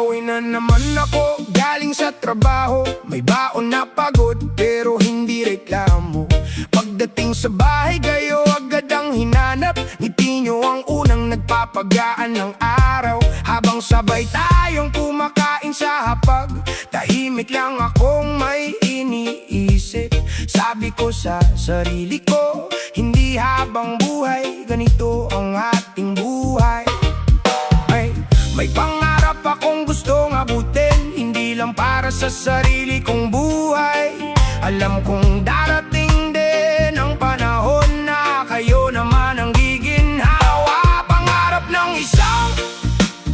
Pauwi na naman ako galing sa trabaho. May baon na pagod pero hindi reklamo. Pagdating sa bahay kayo agad ang hinanap. Ngiti nyo ang unang nagpapagaan ng araw. Habang sabay tayong kumakain sa hapag, tahimik lang akong may iniisip. Sabi ko sa sarili ko, hindi habang buhay ganito ang ating buhay. May pangarap akong gustong abutin, hindi lang para sa sarili kong buhay. Alam kong darating din ang panahon na kayo naman ang giginhawa. Pangarap ng isang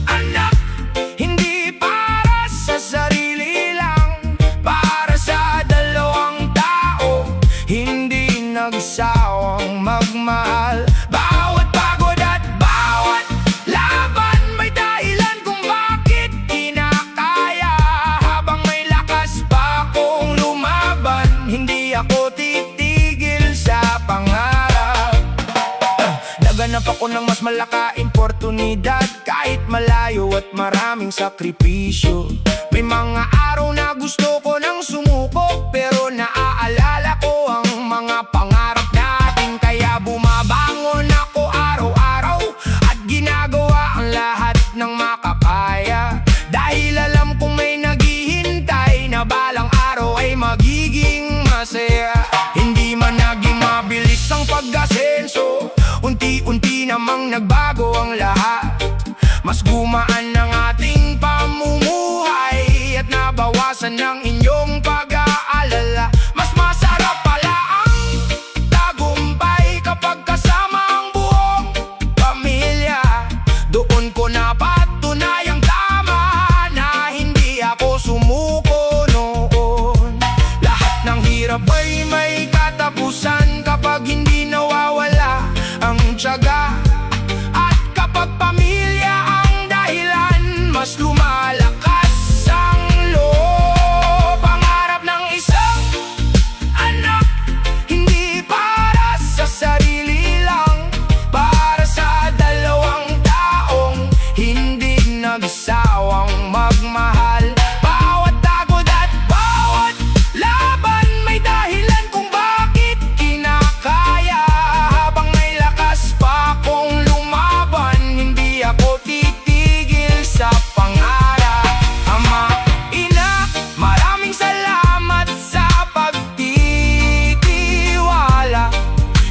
anak, hindi para sa sarili lang, para sa dalawang tao, hindi nagsawang magmahal. Bawat pagod at bawat laban, may dahilan kung bakit kinakaya. Habang may lakas pa akong lumaban, hindi ako titigil sa pangarap. Naganap ako ng mas malakaing oportunidad, kahit malayo at maraming sakripisyo. May mga araw na gusto ko nang sumuko, pero naaalala ko ang mga pangarap natin. Kaya bumabangon ako araw-araw at ginagawa ang lahat ng makakaya. Dahil alam kong may naghihintay na balang araw ay magiging masaya. Hindi man naging mabilis ang pag-asenso, unti-unti namang nagbago ang lahat. Mas gumaan ang ating pamumuhay at nabawasan ng inyong pag-aalala. Mas masarap pala ang tagumpay kapag kasama ang buong pamilya. Doon ko napatunayang tama na hindi ako sumuko noon. Lahat ng hirap ay may katapusan kapag hindi nawawala ang tiyaga. At kapag pamilya ang dahilan, mas lumalakas ang loob. Pangarap ng isang anak, hindi para sa sarili lang, para sa dalawang taong hindi nagsawang magmahal. Bawat tagod at bawat laban, may dahilan kung bakit kinakaya. Habang may lakas pa akong lumaban, hindi ako titigil sa pangarap. Ama, ina, maraming salamat sa pagtitiwala.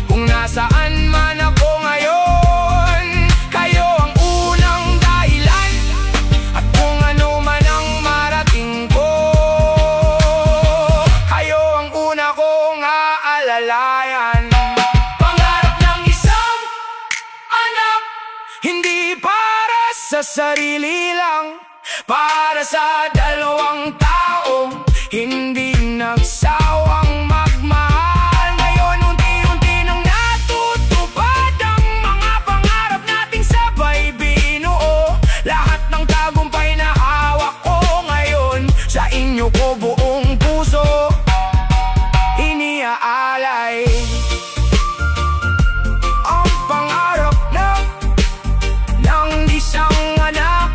Kung nasaan man ako ngayon, kayo ang unang dahilan. At kung ano man ang marating ko, kayo ang una kong aalalayan. Pangarap ng isang anak, hindi para sa sarili lang, para sa dalawang taong hindi nagsawang magmahal. Ngayon unti-unti nang natutupad ang mga pangarap nating sabay binuo. Lahat ng tagumpay na hawak ko ngayon, sa inyo ko buong puso iniaalay. Ang pangarap ng isang anak,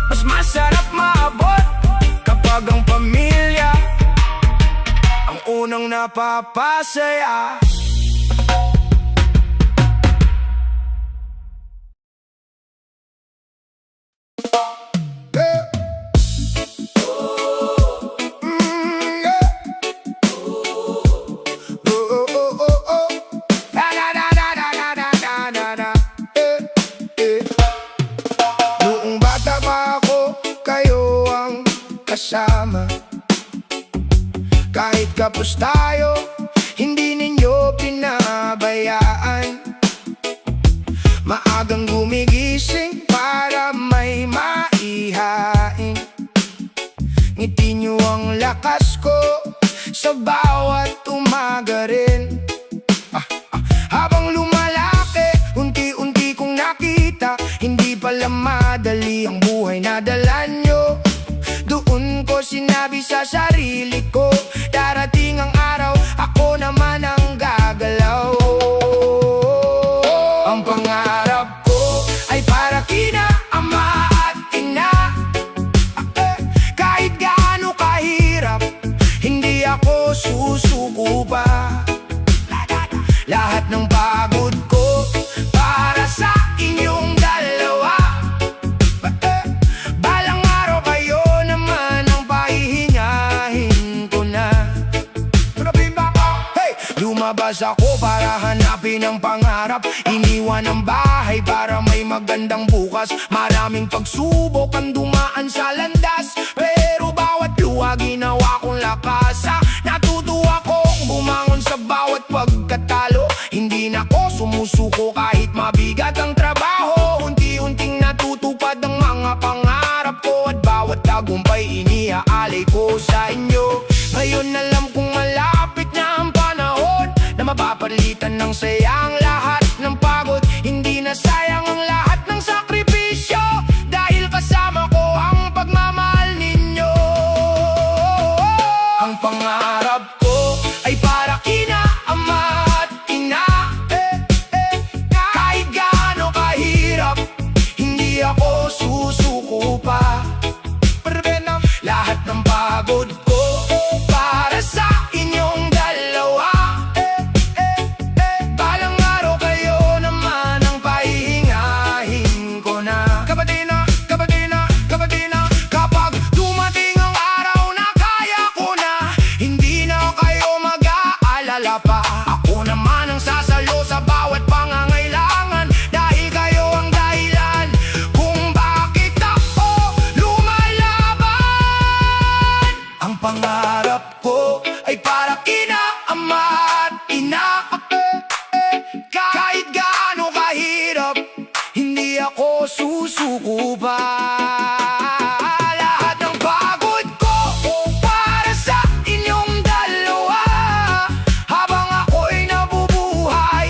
mas masarap maabot kapag ang pamilya ang unang napapasaya. Noong bata pa ako, kayo ang kasama. Kahit kapos tayo, hindi ninyo pinabayaan. Maagang gumigising para may maihain. Ngiti nyo ang lakas ko sa bawat umaga rin. Habang lumalaki, unti-unti kong nakita, hindi pala madali ang buhay na dala nyo. Doon ko sinabi sa sarili ko, darating ang araw, ako naman ang gagalaw. Ang pangarap ko ay para kina ama at ina. Lumabas ako para hanapin ang pangarap. Iniwan ang bahay para may magandang bukas. Maraming pagsubok ang dumaan sa landas, pero bawat luha ginawa kong lakas. Natuto akong bumangon sa bawat pagkatalo. Hindi na ako sumusuko kahit mabigat ang trabaho. Unti-unting natutupad ang mga pangarap ko, at bawat tagumpay iniaalay ko sa inyo. Ngayon alam kong malapit na ang panahon na mapapalitan ng saya ang lahat ng pagod. Hindi na sayang ang lahat ng sakripisyo, dahil kasama ko ang pagmamahal ninyo. Ang pangarap ko ay para kina ama at ina. Kahit gaano kahirap, hindi ako susuko pa. Lahat ng pagod ko para sa inyong dalawa. Balang araw kayo naman ang pahihingahin ko na. Kabatina, kabatina, kabatina. Kapag dumating ang araw na kaya ko na, hindi na kayo mag-aalala pa. Ako naman ang sasalo sa bawat pangangailangan, dahil kayo ang dahilan kung bakit ako lumalaban. Ang pangarap ko ay para kina ama at ina. Kahit gaano kahirap, hindi ako susuko pa. Lahat ng pagod ko para sa inyong dalawa. Habang ako'y nabubuhay,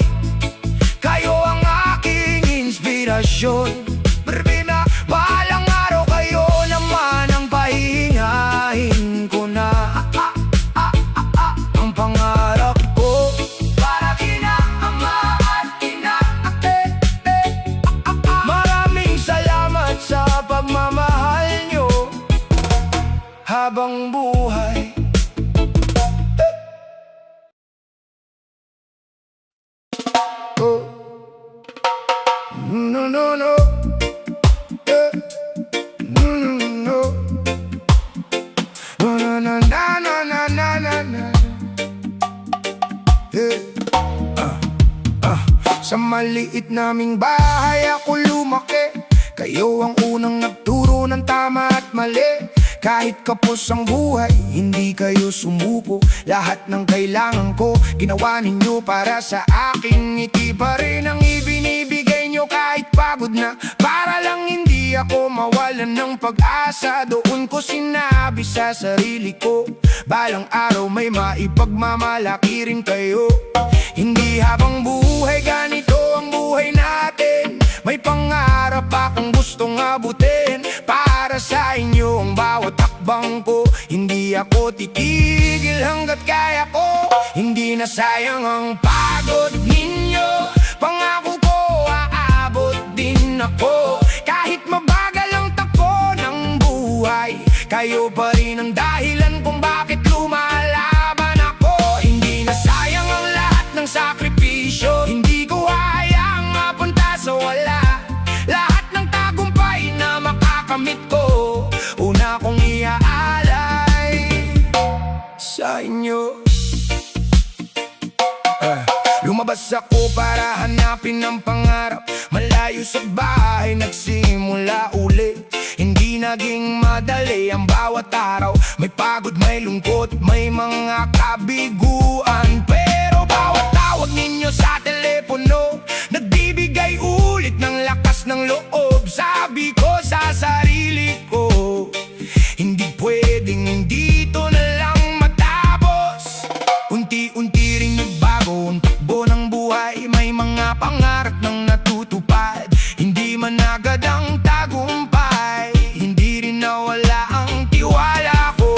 kayo ang aking inspirasyon. Balang araw kayo naman ang pahihingahin ko na. Ang pangarap ko para kina ama at ina. Maraming salamat sa pagmamahal nyo habang buhay. Oh. No, no, no. No, no, no. No, no, no, na, na, na, na, na, na. Sa maliit naming bahay ako lumaki. Kayo ang unang nagturo ng tama at mali. Kahit kapos ang buhay, hindi kayo sumuko. Lahat ng kailangan ko, ginawa ninyo para sa akin. Ngiti pa rin ang ibinibigay nyo kahit pagod na, para lang hindi ako mawalan ng pag-asa. Doon ko sinabi sa sarili ko, balang araw may maipagmamalaki rin kayo. Hindi habang buhay ganito ang buhay natin. May pangarap akong gustong abutin. Para sa inyo ang bawat hakbang ko. Hindi ako titigil hanggat kaya ko. Hindi na sayang ang pagod ninyo. Pangako ko aabot din ako. Kahit mabagal ang takbo ng buhay, kayo pa rin ang dahilan kung bakit lumalaban ako. Hindi na sayang ang lahat ng sakripisyo. Hindi ko hayaang mapunta sa wala. Lahat ng tagumpay na makakamit ko, una kong iaalay sa inyo. Lumabas ako para hanapin ang pangarap. Malayo sa bahay, nagsimula ulit. Hindi naging madali ang bawat araw. May pagod, may lungkot, may mga kabiguan. Pero bawat tawag ninyo sa telepono, nagbibigay ulit ng lakas ng loob. Sabi ko sa sarili ko, hindi pwedeng dito na lang matapos. Unti-unti ring nagbago ang takbo ng buhay. May mga pangarap nang natutupad. Hindi man agad ang tagumpay, hindi rin nawala ang tiwala ko.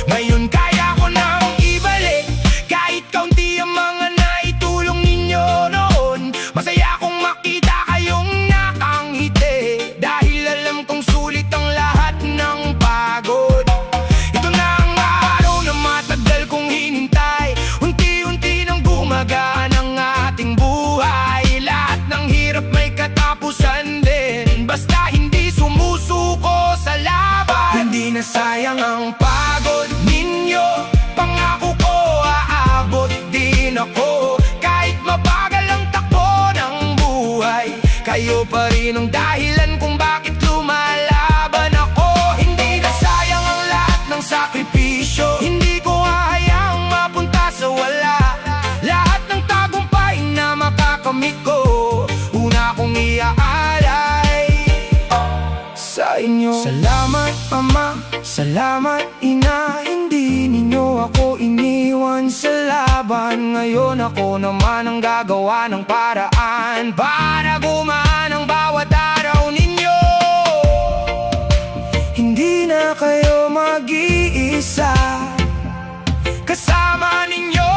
Ngayon kaya ko nang ibalik kahit kaunti ang mga naitulong ninyo noon. Masaya kong makita kayong nakangiti, dahil alam kong sulit ang yun ang dahilan kung bakit lumalaban ako. Hindi na sayang ang lahat ng sakripisyo, hindi ko hahayaang mapunta sa wala. Lahat ng tagumpay na makakamit ko, una kong iaalay sa inyo. Salamat Ama, salamat Ina, hindi ninyo ako iniwan sa laban. Ngayon ako naman ang gagawa ng paraan para gumaan ang bawat araw ninyo. Hindi na kayo mag-iisa, kasama ninyo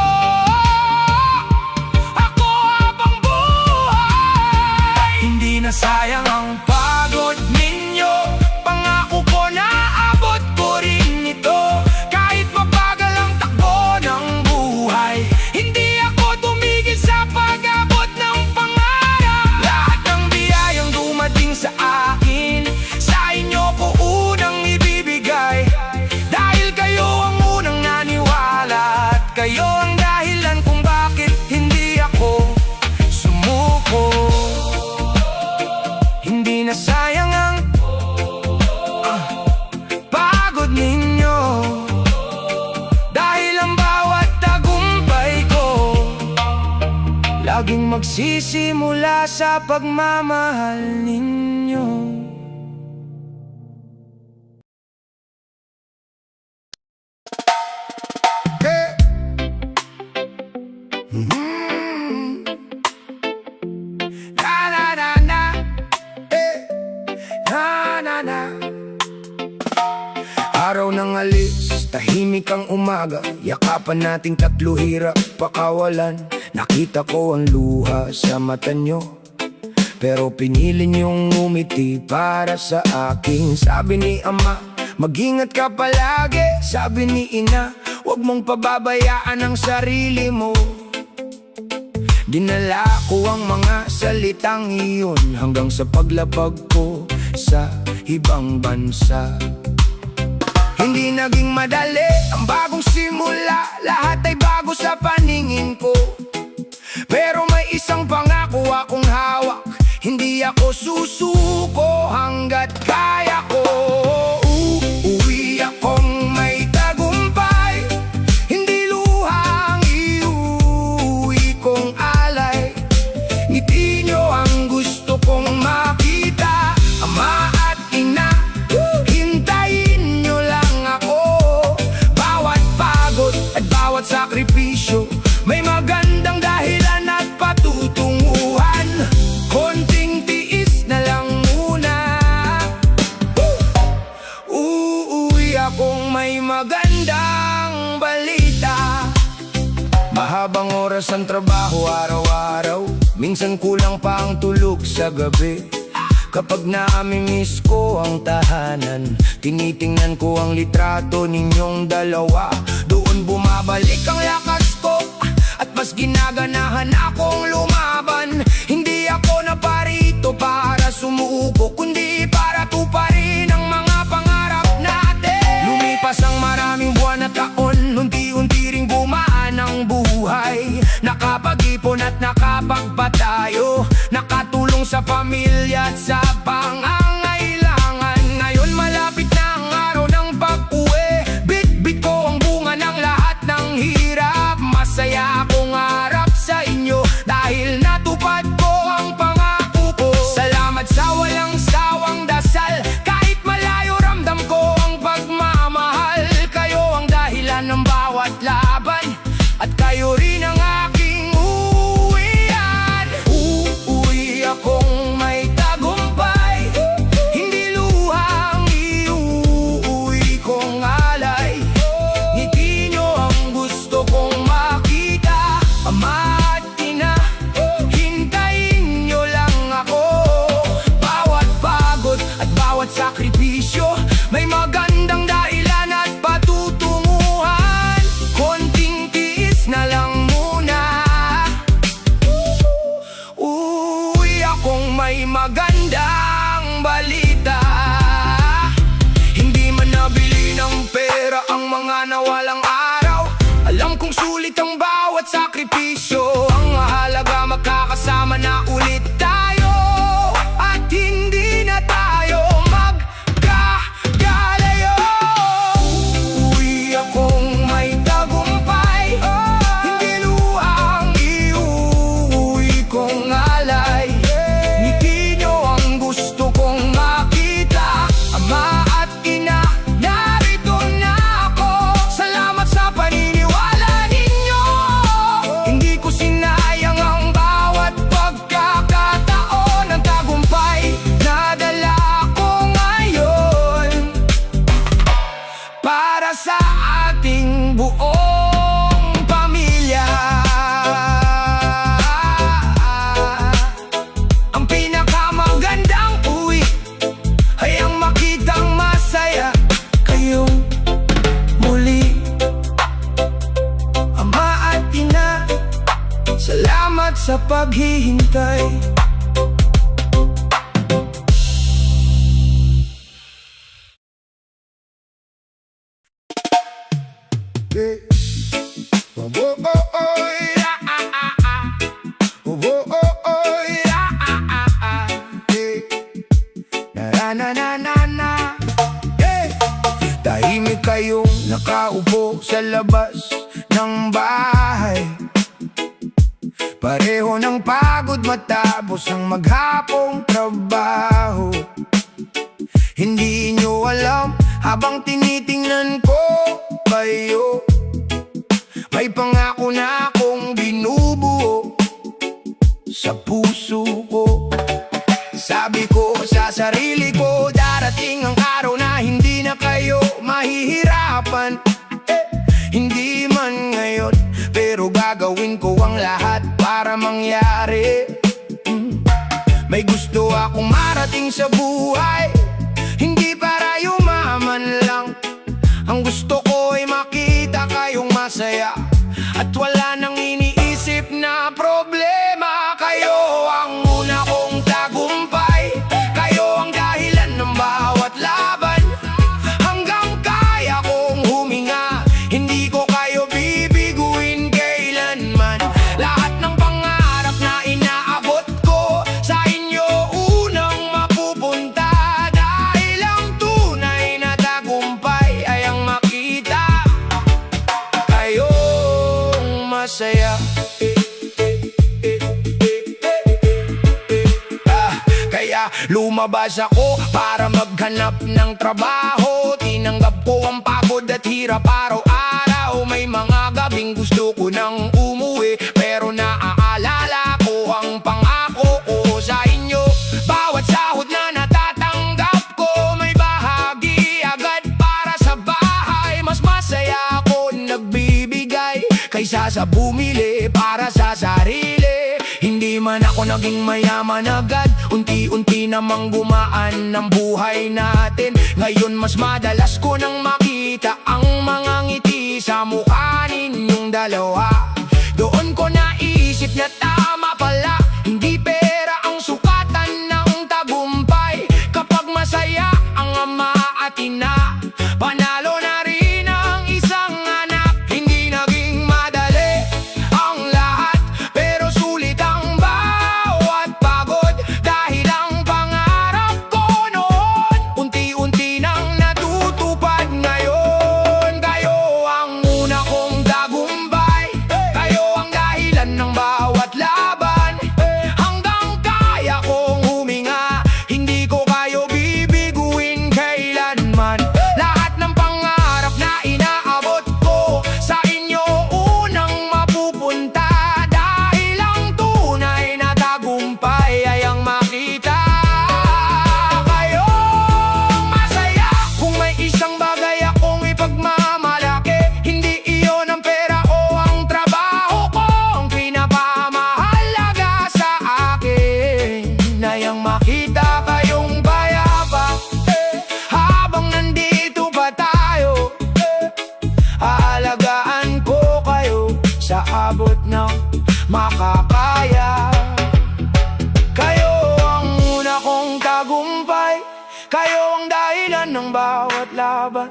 ako habang buhay. Hindi na sayang ang pagod ninyo, pangako ko na abot ko rin ito. Kahit mabagal ang takbo ng buhay, hindi ako tumigil sa pag-abot ng pangarap. Lahat ng biyayang dumating sa akin, sa inyo ko unang ibibigay. Dahil kayo ang unang naniwala, at kayo ang dahilan kung bakit hindi ako sumuko. Hindi na sayang ang pagod ninyo, dahil ang bawat tagumpay ko laging magsisimula sa pagmamahal ninyo. Hey. Na na na na, hey. Na na na. Araw ng alis, tahimik ang umaga, yakapan nating tatlo, hirap pakawalan. Nakita ko ang luha sa mata nyo, pero pinili niyong umiti para sa akin. Sabi ni Ama, mag-ingat ka palagi. Sabi ni Ina, huwag mong pababayaan ang sarili mo. Dinala ko ang mga salitang iyon hanggang sa paglapag ko sa ibang bansa. Hindi naging madali ang bagong simula, lahat ay bago sa paningin ko. Pero may isang pangako akong hawak, hindi ako susuko hanggat kaya ko. Uuwi akong may tagumpay, hindi luha ang iuwi kong alay. Ngiti nyo ang gusto kong makita, Ama at Ina, hintayin nyo lang ako. Bawat pagod at bawat sakripisyo, may magandang dahilan at patutunguhan. Konting tiis na lang muna, uuwi akong may magandang balita. Mahabang oras ang trabaho araw-araw, minsan kulang pa ang tulog sa gabi. Kapag naamimiss ko ang tahanan, tinitingnan ko ang litrato ninyong dalawa. Doon bumabalik ang lakas ko, at mas ginaganahan akong lumaban. Hindi ako naparito para sumuko, kundi para tuparin ang mga pangarap natin. Lumipas ang maraming buwan at taon, unti-unti ring gumaan ang buhay. Nakapag-ipon at nakapagpatayo, nakatulong sa pamilya at sa pangangailangan. Ngayon malapit na ang araw ng pag-uwi, bit-bit ko ang bunga ng lahat ng hirap. Masaya akong harap sa inyo dahil natupad ko ang pangako ko. Salamat sa walang sawang dasal, kahit malayo ramdam ko ang pagmamahal. Kayo ang dahilan ng bawat laban, at kayo rin ang aking uwian. Uuwi akong may tagumpay, hindi luha ang iuuwi kong alay. Ngiti nyo ang gusto kong makita, Ama at Ina, hintayin nyo lang ako. Bawat pagod at bawat sakripisyo, may magandang dahilan at patutunguhan. Konting tiis na lang muna, uuwi akong may magandang balita. Hindi man nabili ng pera ang mga nawalang araw, alam kong sulit ang bawat sakripisyo. Ang mahalaga magkakasama na ulit tayo, at sa paghihintay. Oh, oh, oh, oh, yeah, oh, oh, oh, oh, yeah, na na na na na, yeah. Tahimik kayong nakaupo sa labas ng bahay, pareho ng pagod matapos ang maghapong trabaho. Hindi nyo alam habang tinitingnan ko kayo, may pangako na akong binubuo sa puso ko. Sabi ko sa sarili ko, darating ang araw na hindi na kayo mahihirapan. Hindi man ngayon, pero gagawin ko ang lahat para mangyari. May gusto akong marating sa buhay, hindi para yumaman lang. Ang gusto ko ay makita kayong masaya at wala nang iniisip na problema. Kayo ang una kong tagumpay, kayo ang dahilan ng bawat laban. Hanggang kaya kong huminga, hindi ko kayo bibiguin kailanman. Lahat ng pangarap na inaabot ko, sa inyo unang mapupunta. Dahil ang tunay na tagumpay ay ang makita kayong masaya. Kaya lumabas ako para maghanap ng trabaho. Tinanggap ko ang pagod at hirap araw-araw. May mga gabing gusto ko nang umuwi, pero naaalala ko ang pangako ko sa inyo. Bawat sahod na natatanggap ko, may bahagi agad para sa bahay. Mas masaya ako nagbibigay kaysa sa bumili para sa sarili. Hindi man ako naging mayaman agad, unti-unti namang gumaan ng buhay natin. Ngayon mas madalas ko nang makita ang mga ngiti sa mukha ninyong dalawa. Doon ko naisip na tama pala, hindi pera ang sukatan ng tagumpay. Kapag masaya ang ama at ina, panalo na rin ang isang anak. Hindi naging madali ang lahat, pero sulit ang bawat pagod. Dahil ang pangarap ko noon, unti-unti nang natutupad ngayon. Kayo ang una kong tagumpay, kayo ang dahilan ng bawat laban. Hanggang kaya kong huminga, hindi ko kayo bibiguin kailanman. Lahat ng pangarap na inaabot ko, sa inyo unang mapupunta. Dahil ang tunay na tagumpay ay ang makita kayong masaya. Kung may isang bagay akong ipagmamalaki, hindi iyon ang pera o ang trabaho ko. Ang pinapamahalaga sa akin ay ang makita kayong payapa. Habang nandito pa tayo, aalagaan ko kayo sa abot ng makakaya. Kayo ang una kong tagumpay, kayo ang dahilan ng bawat laban.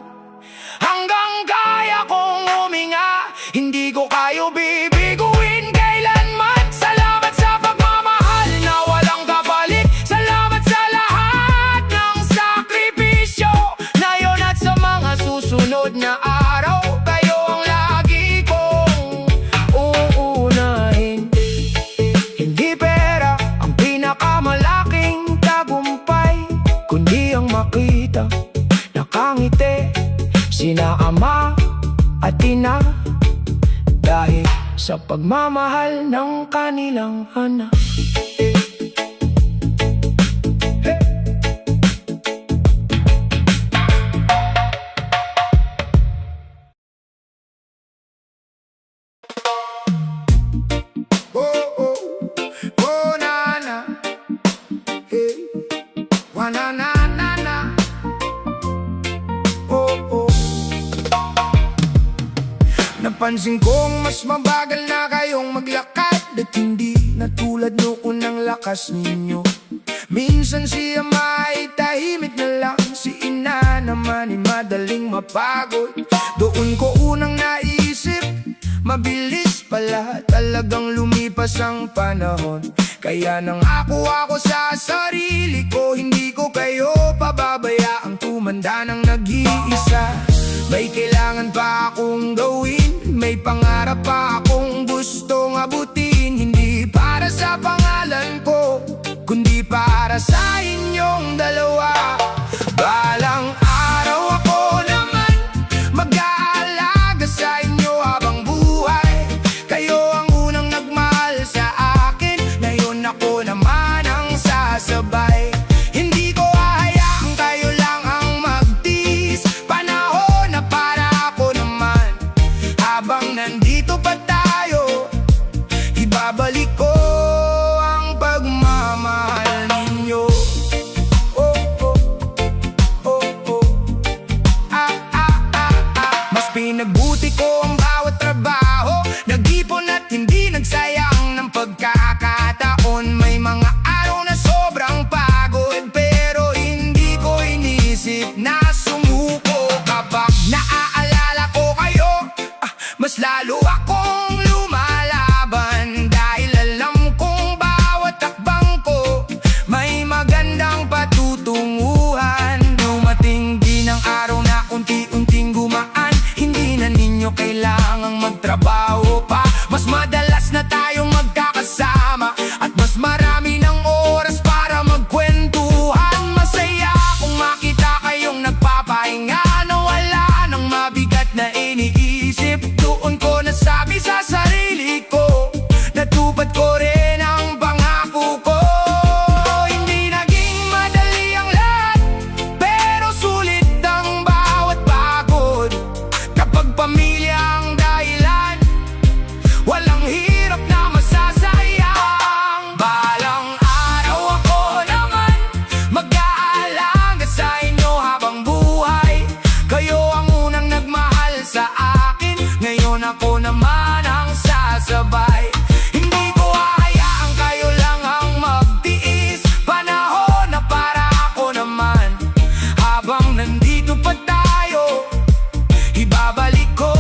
Hanggang kaya kong huminga, hindi ko kayo bibiguin kailanman. Salamat sa pagmamahal na walang kapalit. Salamat sa lahat ng sakripisyo ngayon at sa mga susunod na araw. Kayo ang lagi kong uunahin. Hindi pera ang pinakamalaking tagumpay, kundi ang makita, nakangiti sina ama at ina, dahil sa pagmamahal ng kanilang anak. Oh, oh, oh, na, na. Hey. Wa, na, na, na, na. Oh, oh. Napansin kong mas mabagal na kayong maglakad at hindi na tulad noon ang lakas ninyo. Minsan siya may tahimik na lang, si ina naman ay madaling mapagod. Doon ko unang naisip, mabilis pala talagang lumipas ang panahon. Kaya nang ako sa sarili ko, hindi ko kayo pababayaang tumanda ng nag-iisa. May kailangan pa akong gawin, may pangarap pa akong gustong abutin. Hindi para sa pangalan ko, kundi para sa inyong dalawa. Balang araw ako naman mag-aalaga sa inyo habang buhay. Kayo ang unang nagmahal sa akin, ngayon ako naman ang sasabay. Hindi ko hahayaang kayo lang ang magtiis, panahon na para ako naman. Habang nandito pa tayo, ibabalik ko ang pagmamahal ninyo. Mas pinagbuti ko ang bawat trabaho, nag-ipon at hindi nagsayang ng pagkakataon. May mga araw na sobrang pagod, pero hindi ko inisip na sumuko. Kapag naaalala ko kayo, mas lalo akong lumalaban. Dahil alam kong bawat takbang ko may magandang patutunguhan. Dumating din ang araw na unti-unting gumaan, hindi na ninyo kailangang magtrabaho pa. Mas madalas na tayong magkakasama at mas marami ng oras para magkwentuhan. Masaya kung makita kayong nagpapahinga, na wala nang mabigat na iniisip. Doon ko nasabi sa sarili ko, natupad ko rin ang pangako ko. Hindi naging madali ang lahat, pero sulit ang bawat pagod. Kapag pamilya ang dahilan, walang hirap na masasayang. Balang araw ako naman mag-aalaga sa inyo habang buhay. Kayo ang unang nagmahal sa akin, ngayon ako naman ang sasabay. Hindi ko hahayaang kayo lang ang magtiis, panahon na para ako naman. Habang nandito pa tayo, ibabalik ko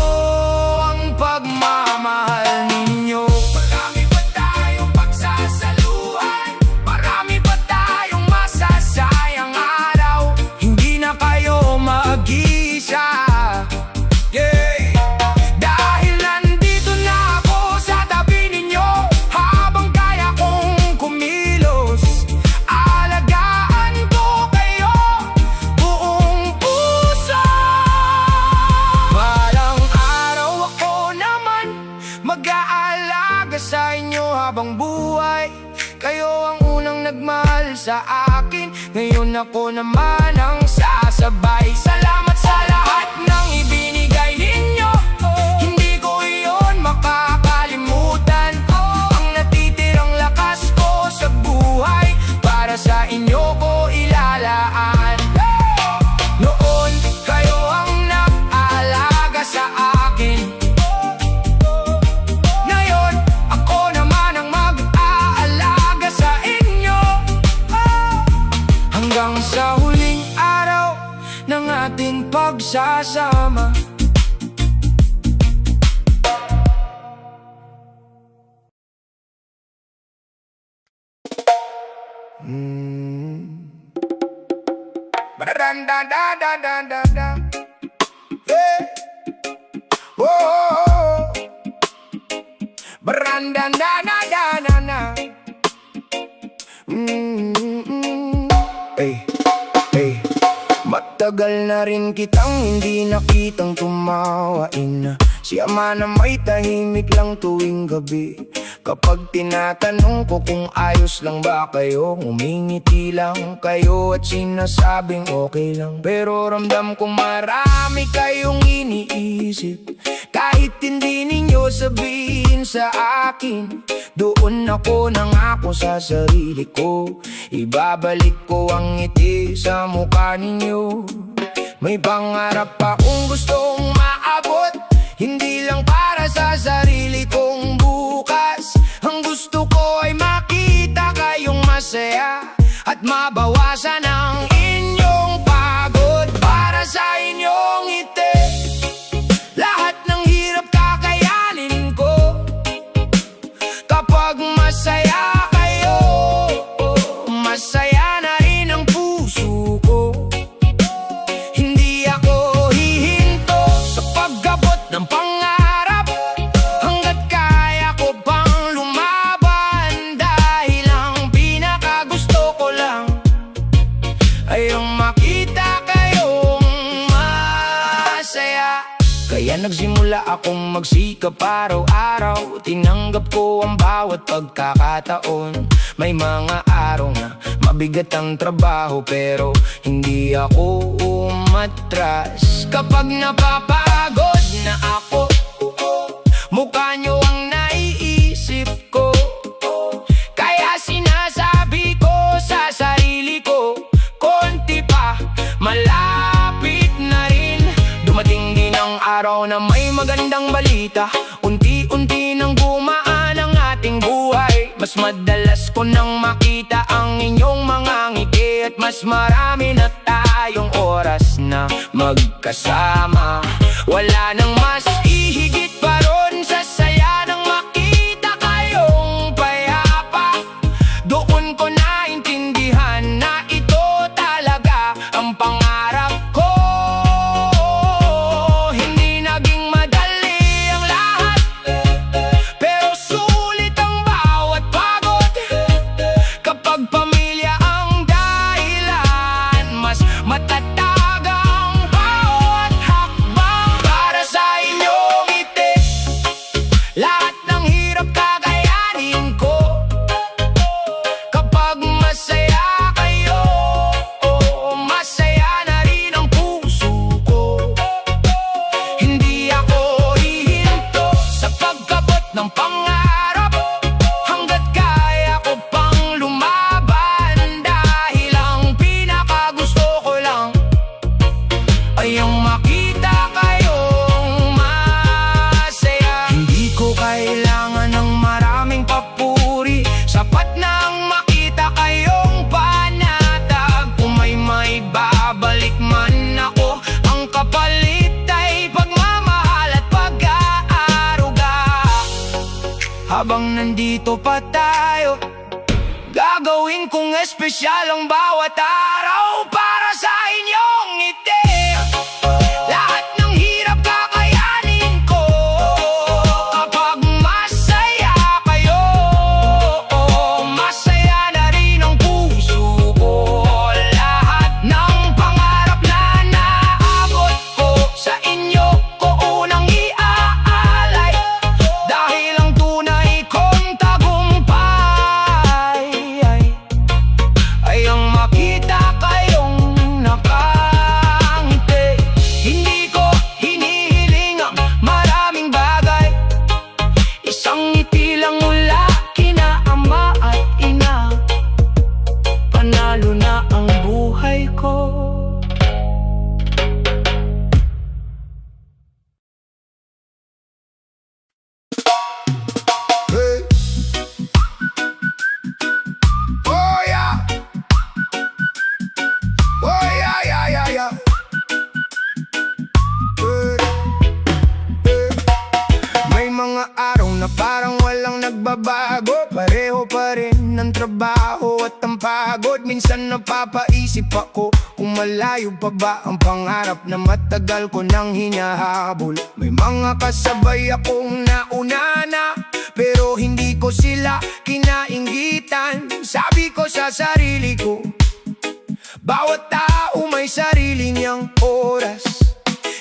ang pagmamahal ninyo. Marami pa tayong pagsasaluhan, marami pa tayong masasayang araw. Hindi na kayo mag-isa, yeah. Dahil nandito na ako sa tabi ninyo, habang kaya kong kumilos. Alagaan ko kayo buong puso. Balang araw ako naman mag-aalaga sa inyo habang buhay. Kayo ang unang nagmahal sa akin, ngayon ako naman ang sasabay. Salamat sa lahat ng ibinigay ninyo, hindi ko iyon makakalimutan. Ang natitirang lakas ko sa buhay, para sa inyo ko ilalaan. Noon kayo ang nag-aalaga sa akin, ngayon ako naman ang mag-aalaga sa inyo. Hanggang sa huling araw ng ating pagsasama. Ba-da-da-da-da-da-da-da. Hey. Whoa. Ba-ran-da-da-da-da-da-da. Hey, hey. Matagal na rin kitang hindi nakitang tumawain. Siya man na may tahimik lang tuwing gabi. Kapag tinatanong ko kung ayos lang ba kayo, umingiti lang kayo at sinasabing okay lang. Pero ramdam kong marami kayong iniisip, kahit hindi ninyo sabihin sa akin. Doon ako nangako sa sarili ko, ibabalik ko ang ngiti sa mukha ninyo. May pangarap akong gustong maabot, hindi lang para sa sarili kong bukas. Ang gusto ko ay nagsimula akong magsikap araw-araw. Tinanggap ko ang bawat pagkakataon. May mga araw na mabigat ang trabaho, pero hindi ako umatras. Kapag napapagod na ako, mukha nyo ang naiisip ko. Kaya sinasabi ko sa sarili ko, konti pa, malapit na rin. Dumating din ang araw na may magandang balita. Unti-unti nang gumaan ang ating buhay. Mas madalas ko nang makita ang inyong mga ngiti. At mas marami na tayong oras na magkasama. Wala nang mas ihigit pa ron sa saya ng makita kayong payapa. Doon ko naintindihan na ito talaga ang pangarap ko. Hindi naging madali ang lahat, pero sulit ang bawat pagod. Kapag pamilya ang dahilan, mas matatag ang bawat hakbang. Para sa inyong ngiti, lahat ng hirap kakayanin ko. Kapag masaya kayo, masaya na rin ang puso ko. Hindi ako hihinto sa pagkabot ng pangarap, hanggat kaya ko pang lumaban. Dahil ang pinakagusto ko lang ay ang makita kayong masaya. Hindi ko kailangan ng maraming papuri, sapat na ang makita kayong panatag. Kung may babalik man ako, ang kapalit ay pagmamahal at pag-aaruga. Habang nandito pa tayo, gagawin kong espesyal ang bawat araw. Para sa inyong ngiti, lahat ng hirap kakayanin ko. Kapag masaya kayo, masaya na rin ang puso ko. Lahat ng pangarap na naabot ko, sa inyo ko unang iaalay. Dahil ang tunay kong tagumpay ay ang makita kayong nakangiti. Hindi ko hinihiling ang maraming bagay, isang ngiti lang mula kina ama at ina. Panalo na ang buhay ko. Hey. Oh yeah. Oh yeah, yeah, yeah, yeah. Hey. Hey. May mga araw na parang walang nagbabago. Pareho pa rin ang trabaho at ang pagod. Minsan napapaisip ako kung malayo pa ba ang pangarap na matagal ko nang hinahabol. May mga kasabay akong nauna na, pero hindi ko sila kinainggitan. Sabi ko sa sarili ko, bawat tao may sarili niyang oras.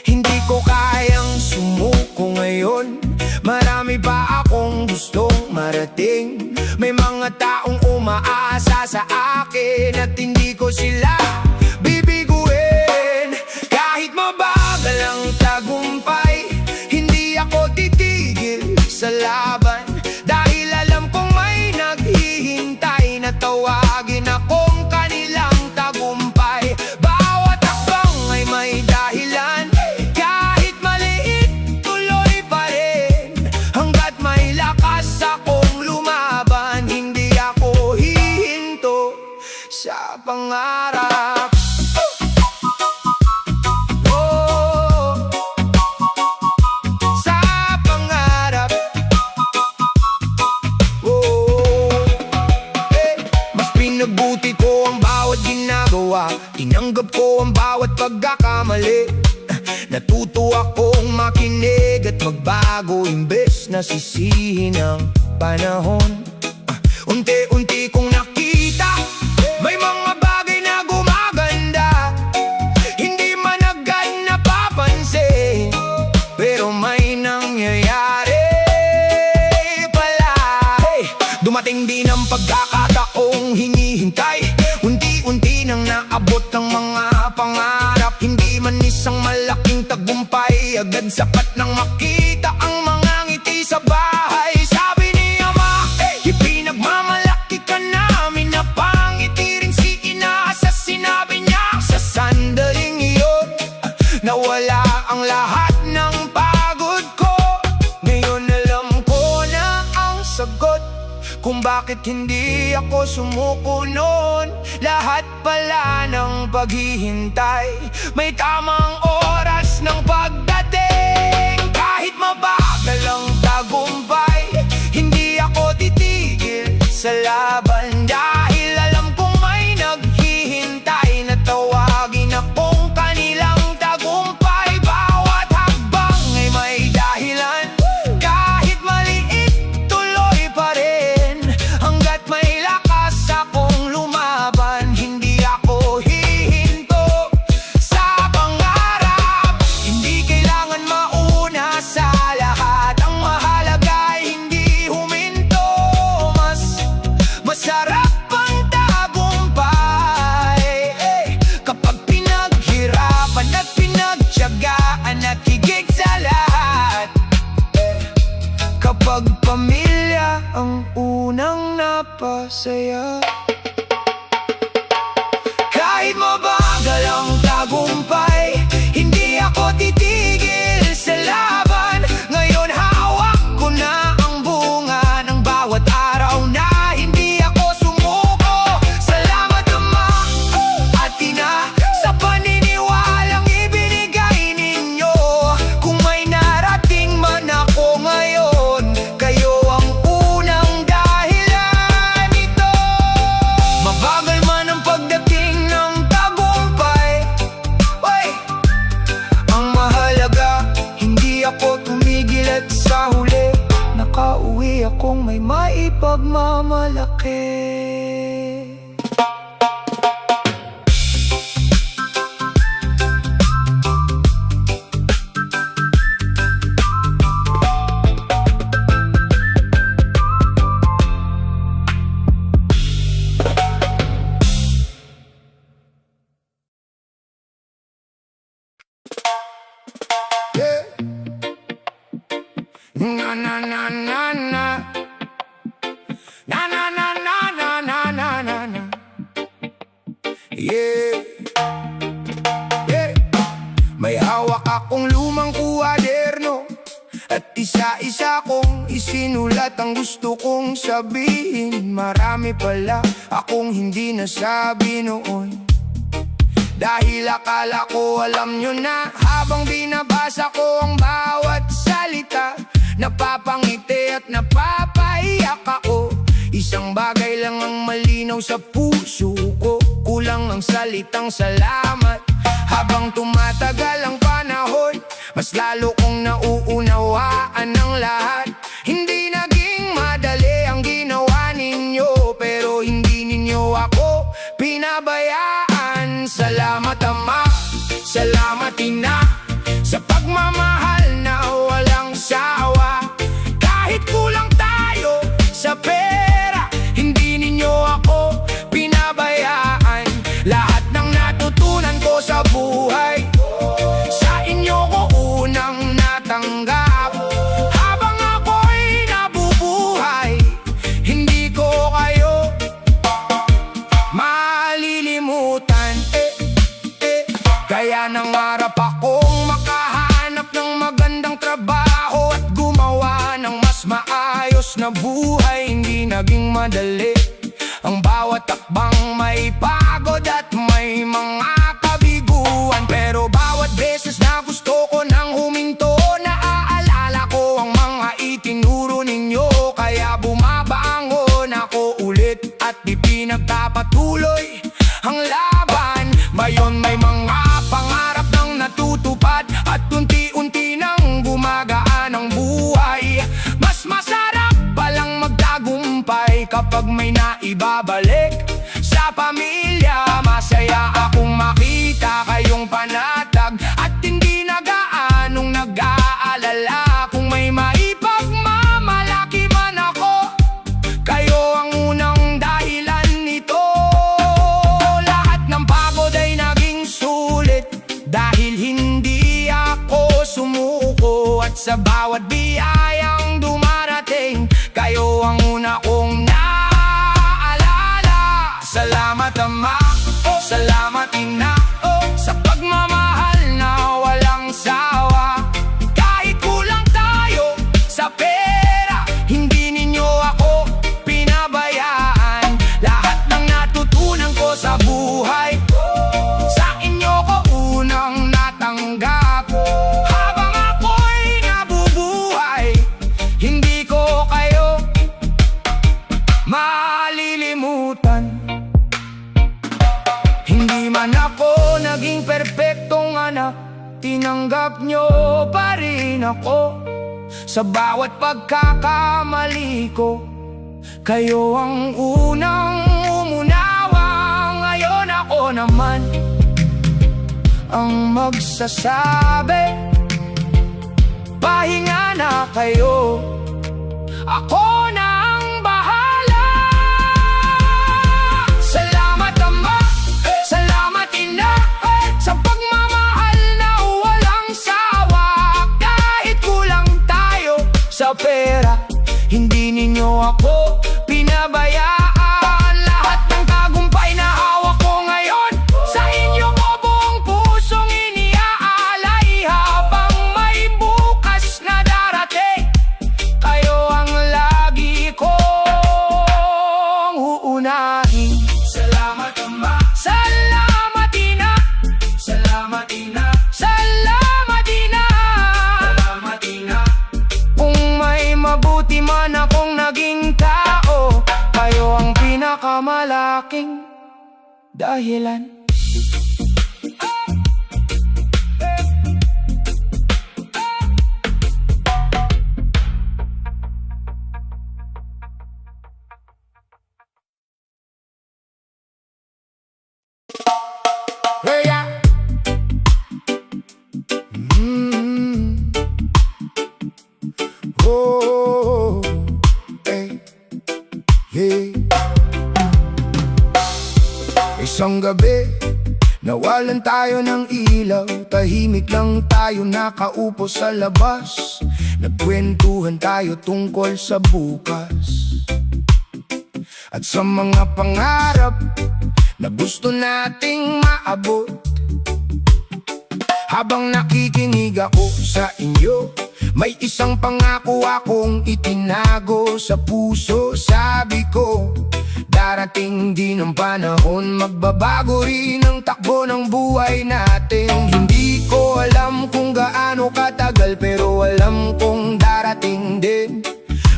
Hindi ko kayang sumuko ngayon, marami pa akong gustong marating. May mga taong umaasa sa akin at hindi ko sila bibiguin. Kahit mabagal ang tagumpay, hindi ako titigil sa laban. Dahil alam kong may naghihintay na tawagin akong kanilang tagumpay. Bawat hakbang ay may dahilan, kahit maliit tuloy pa rin. Hanggat may lakas akong lumaban, hindi ako hihinto sa pangarap. Oh, sa pangarap. Oh, mas pinagbuti ko ang bawat ginagawa. Tinanggap ko ang bawat pagkakamali. Natuto akong makinig at magbago, imbes na sisihin ang panahon. Unti-unti kong nakita, may mga bagay na gumaganda. Hindi man agad napapansin, pero pagkakataong hinihintay. Unti-unti nang naabot ang mga pangarap. Hindi man isang malaking tagumpay, agad sapat nang makita ang mga ngiti sa bahay. Sabi ni Ama, ipinagmamalaki ka namin na pangiti rin si Ina. Sa sinabi niya sa sandaling iyon, nawala ang lahat ng pagod ko. Ngayon alam ko na ang sagot kung bakit hindi ako sumuko noon. Lahat pala ng paghihintay may tamang oras ng pagdating. Kahit mabagal ang tagumpay, hindi ako titigil sa laban. Dahil alam kong may naghihintay na tawagin akong kanilang tagumpay. Bawat hakbang ay may dahilan, kahit maliit tuloy pa rin. Hanggat may lakas akong lumaban, hindi ako hihinto sa pangarap. Hindi kailangan mauna sa lahat, ang mahalaga ay hindi huminto. Masarap ang tagumpay kapag pinaghirapan at pinagtiyagaan at higit sa lahat, kapag pamilya ang unang napasaya. Kahit mabagal ang tagumpay, hindi ako titigil sa laban. Ngayon hawak ko na ang bunga ng bawat araw na hindi ako sumuko. Salamat Ama at Ina sa paniniwalang ibinigay ninyo. Kung may narating man ako ngayon, kayo ang unang dahilan nito. Mabagal man ang pagdating ng tagumpay, ang mahalaga hindi ako tumigil at sa huli nakauwi akong may maipagmamalaki. Yeah. Na na na na na na na na na na na na na na. Yeah. Yeah. May hawak akong lumang kuwaderno at isa-isa kong isinulat ang gusto kong sabihin. Marami pala akong hindi nasabi noon, dahil akala ko alam nyo na. Habang binabasa ko ang bawat salita, napapangiti at napapaiyak ako. Isang bagay lang ang malinaw sa puso ko, kulang ang salitang salamat. Habang tumatagal ang panahon, mas lalo kong nauunawaan ang lahat. Hindi naging madali ang ginawa ninyo, pero hindi ninyo ako pinabayaan. Salamat Ama, salamat Ina, sa pagmamahal na walang sawa. Kahit kulang tayo sa pera, hindi ninyo ako pinabayaan. Lahat ng natutunan ko sa buhay, sa inyo ko unang natanggap. Habang ako'y nabubuhay, hindi ko kayo malilimutan. Kaya nangarap akong makahanap ng magandang trabaho at gumawa ng mas maayos na buhay. Hindi naging madali ang bawat takbang, may pagod at may mga kabiguan. Pero bawat beses na gusto ko nang huminto, naaalala ko ang mga itinuro ninyo. Kaya bumabangon ako ulit at ipinagpapatuloy ang laban. Ngayon may mga pangarap nang natutupad at unti-unti nang gumagaan ang buhay. Mas masarap palang magtagumpay kapag may naibabalik sa pamilya. Masaya akong makita kayong panatag at hindi na gaanong nag-aalala. Kung may maipagmamalaki man ako, kayo ang unang sa bawat biyayang dumarating. Kayo ang una kong naaalala. Salamat Ama, salamat Ina, sa pagmamahal na walang sawa. Kahit kulang tayo sa pera, hindi ninyo ako pinabayaan. Lahat ng natutunan ko sa buhay, sa inyo ko unang natanggap. Habang ako'y nabubuhay, hindi ko kayo malilimutan. Hindi man ako naging perpektong anak, tinanggap nyo pa rin ako. Sa bawat pagkakamali ko, kayo ang unang umunawa. Ngayon ako naman ang magsasabi, pahinga na kayo, ako na ang bahala. Salamat Ama, salamat Ina, sa pagmamahal na walang sawa. Kahit kulang tayo sa pera, hindi ninyo ako pinabayaan. Lahat ng tagumpay na hawak ko ngayon, sa inyo ko buong pusong iniaalay. Habang may bukas na darating, kayo ang lagi kong uunahin. Salamat Ama, salamat Ina, salamat Ina, salamat Ina, salamat Ina. Kung may mabuti man akong naging tao, kayo ang pinakamalaking dahilan. Hey, yeah. Oh, hey, yeah. Isang gabi, nawalan tayo ng ilaw. Tahimik lang tayo nakaupo sa labas. Nagkwentuhan tayo tungkol sa bukas at sa mga pangarap na gusto nating maabot. Habang nakikinig ako sa inyo, may isang pangako akong itinago sa puso. Sabi ko, darating din ang panahon, magbabago rin ang takbo ng buhay natin. Hindi ko alam kung gaano katagal, pero alam kong darating din.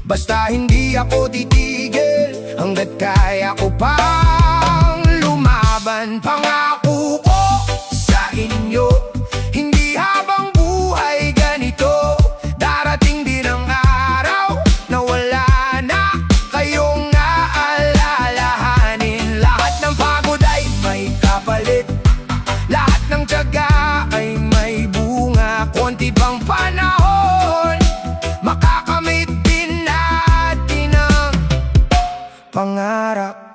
Basta hindi ako titigil hanggat kaya ko pang lumaban. Pangako ko sa inyo, hindi habang buhay ganito. Darating din ang araw na wala na kayong aalalahanin. Lahat ng pagod ay may kapalit, lahat ng tiyaga ay may bunga. Konti pang panahon, makakamit din natin ang pangarap.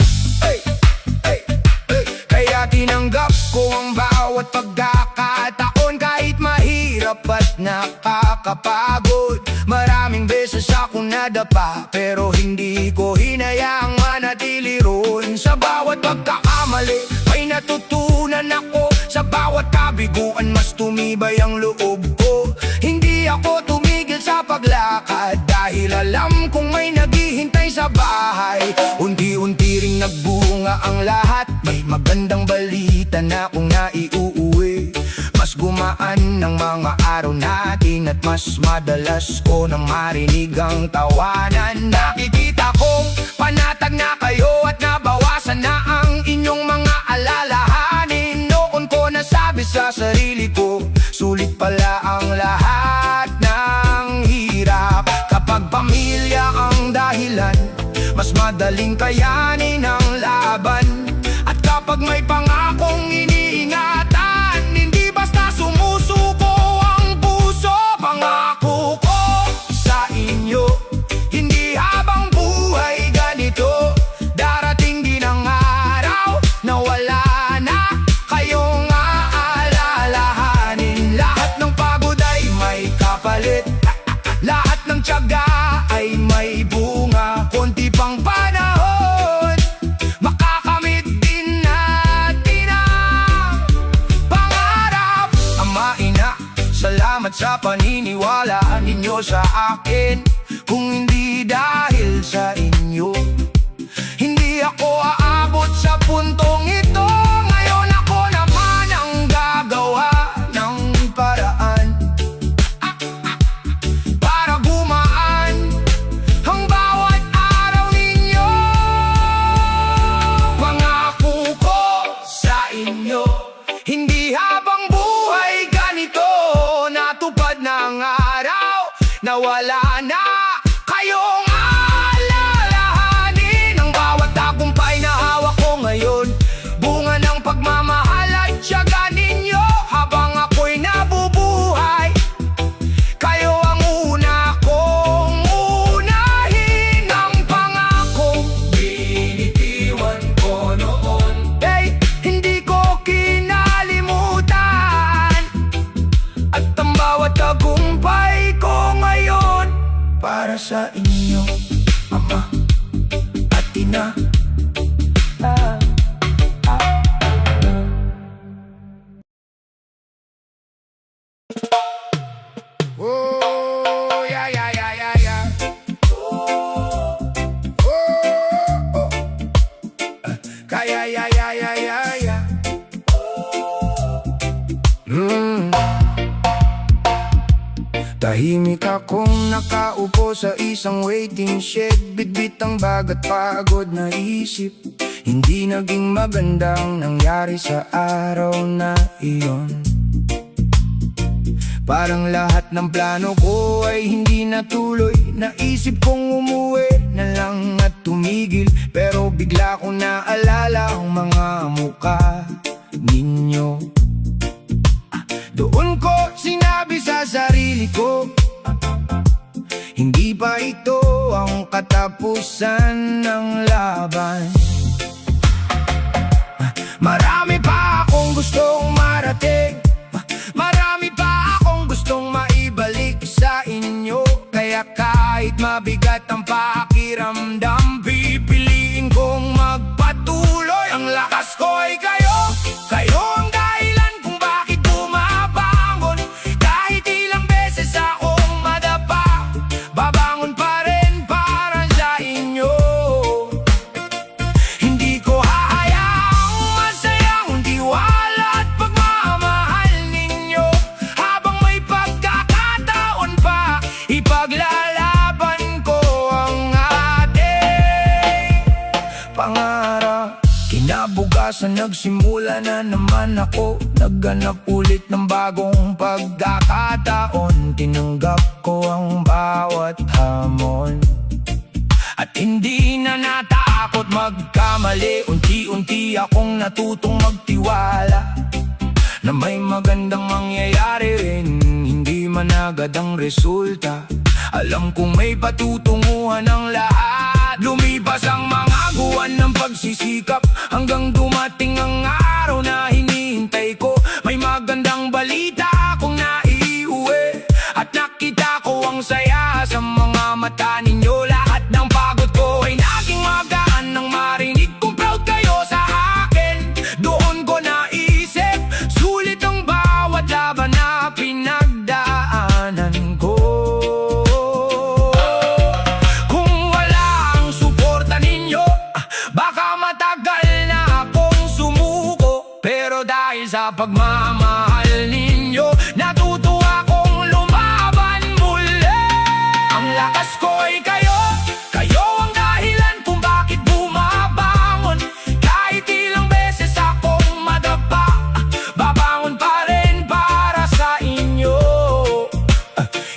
Kaya tinanggap ko ang bawat pagkakataon, kahit mahirap at nakakapagod. Maraming beses akong nadapa, pero hindi ko hinayaang manatili roon. Sa bawat pagkakamali, may natutunan ako. Sa bawat kabiguan, mas tumibay ang loob ko. Hindi ako tumigil sa paglakad, dahil alam kong may naghihintay sa bahay. Unti-unti ring nagbunga ang lahat, may magandang balita na akong naiuuwi. Mas gumaan ng mga araw natin, at mas madalas ko nang marinig ang tawanan. Nakikita kong panatag na kayo, at nabawasan na ang inyong mga alalahanin. Noon ko nasabi sa sarili ko, sulit pala ang lahat ng hirap. Kapag pamilya ang dahilan, mas madaling kayanin ang laban. At kapag may pangakong iniingatan, hindi basta sumusuko ang puso. Pangako ko sa inyo, hindi habang buhay ganito. Darating din ang araw na wala na kayong aalalahanin. Lahat ng pagod ay may kapalit, Salamat sa paniniwala ninyo sa akin. Kung hindi dahil sa inyo, hindi ako aabot sa puntong ito. Ngayon ako naman ang gagawa ng paraan para gumaan ang bawat araw ninyo. Pangako ko sa inyo, hindi habang buhay ganito natupad ng araw na wala na kayong alalahanin. Ang bawat tagumpay na hawak ko ngayon, bunga ng pagmamahal at tiyaga ninyo. Habang ako'y nabubuhay, kayo ang una kong unahin. Ang pangako binitiwan ko noon, hindi ko kinalimutan. At ang bawat tagumpay ko ngayon para sa inyo, Ama at Ina. Oh, yeah, yeah, yeah, yeah, yeah. Oh, oh, oh. Kaya, yeah, yeah, yeah, yeah, yeah. Tahimik akong nakaupo sa isang waiting shed, bitbit ang bag at pagod na isip. Hindi naging magandang nangyari sa araw na iyon. Parang lahat ng plano ko ay hindi natuloy. Naisip kong umuwi na lang at tumigil, pero bigla kong naalala ang mga mukha ninyo. Doon ko sinabi sa sarili ko, hindi pa ito ang katapusan ng laban. Marami pa akong gustong marating, marami pa akong gustong maibalik sa inyo. Kaya kahit mabigat ang pakiramdam, pipiliin kong magpatuloy. Ang lakas ko ay kayo, kayo ang dahilan kung bakit bumabangon. Kahit ilang beses akong madapa, babangon pa rin para sa inyo. Hindi ko hahayaang masayang tiwala at pagmamahal ninyo. Habang may pagkakataon pa, ipaglalaban ko ang ating pangarap. Kinabukasan nagsimula na naman ako, naghanap ulit ng bagong pagkakataon. Tinanggap ko ang bawat hamon at hindi na natakot magkamali. Unti-unti akong natutong magtiwala na may magandang mangyayari rin, hindi man agad ang resulta. Alam kong may patutunguhan ang lahat. Lumipas ang mga buwan ng pagsisikap, hanggang dumating ang araw na hinihintay ko. May magandang balita akong naiuwi, at nakita ko ang saya sa mga mata ninyo. Lahat ng pagod ko ay naging magaan nang marinig kong proud kayo sa akin. Doon ko naisip, sulit ang bawat laban na pinagdaanan ko. Kung wala ang suporta ninyo, baka matagal na akong sumuko. Pero dahil sa pagmamahal ninyo, natutuwa kong lumaban muli. Ang lakas ko ay kayo, kayo ang dahilan kung bakit bumabangon. Kahit ilang beses akong madapa, babangon pa rin para sa inyo.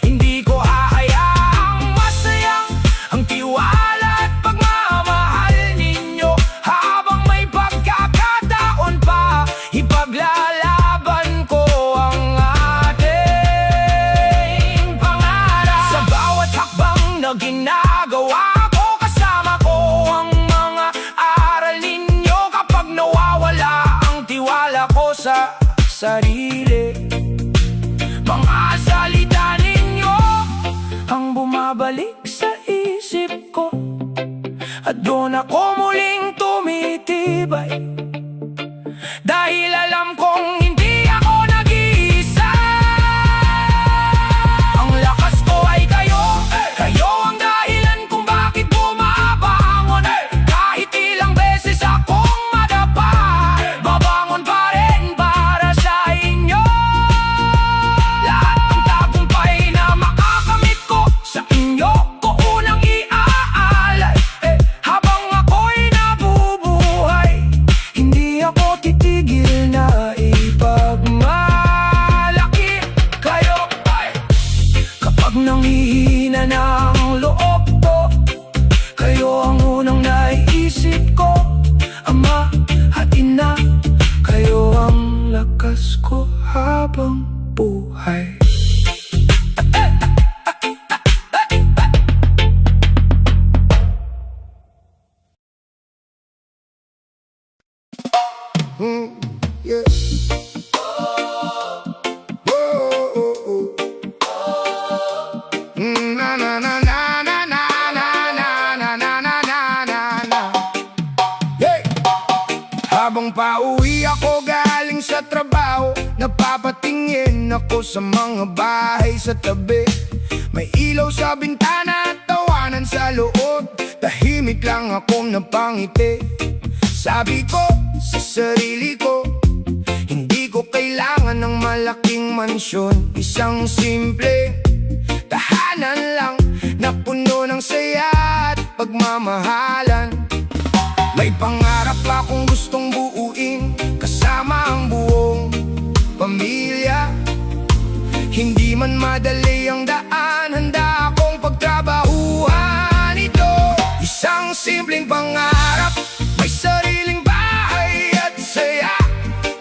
Hindi ko hahayaang masayang ang tiwala at pagmamahal ninyo. Habang may pagkakataon pa, ipaglalaban ko ang ating pangarap. Sa bawat hakbang na ginagawa ko, kasama ko ang mga aral ninyo. Kapag nawawala ang tiwala ko sa sarili, mga salita ninyo ang bumabalik sa isip ko, at doon ako muling tumitibay. Dahil alam kong hindi ako nag-iisa. buhay. Yeah. Na na na na na na na na na na na na na. Hey! Habang pauwi ako galing sa trabaho, napapatingin ako sa mga bahay sa tabi. May ilaw sa bintana at tawanan sa loob. Tahimik lang akong napangiti. Sabi ko sa sarili ko, hindi ko kailangan ng malaking mansyon. Isang simple tahanan lang na puno ng saya at pagmamahalan. May pangarap akong gustong buuin kasama ang buong pamilya. Hindi man madali ang daan, handa akong pagtrabahuan ito. Isang simpleng pangarap, may sariling bahay at saya,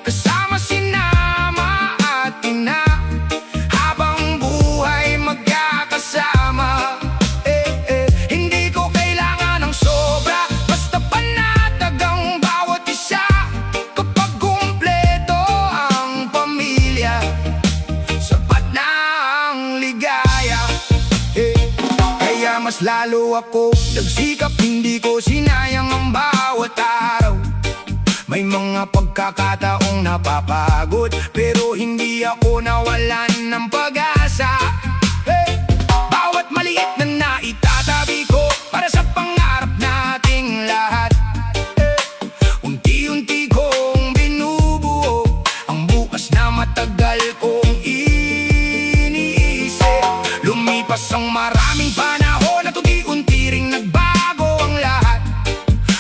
kasama sina ama at ina, habang buhay magkakasama. Hindi ko kailangan ng sobra, basta panatag ang bawat isa. Kapag kumpleto ang pamilya, sapat na ang ligaya. Kaya mas lalo ako nagsikap, hindi ko sinayang ang bawat araw. May mga pagkakataong napapagod, pero hindi ako nawalan ng pag-asa. Bawat maliit na naitatabi ko para sa pangarap nating lahat. Unti-unti kong binubuo ang bukas na matagal kong iniisip. Lumipas ang maraming panahon at unti-unti ring nagbago ang lahat.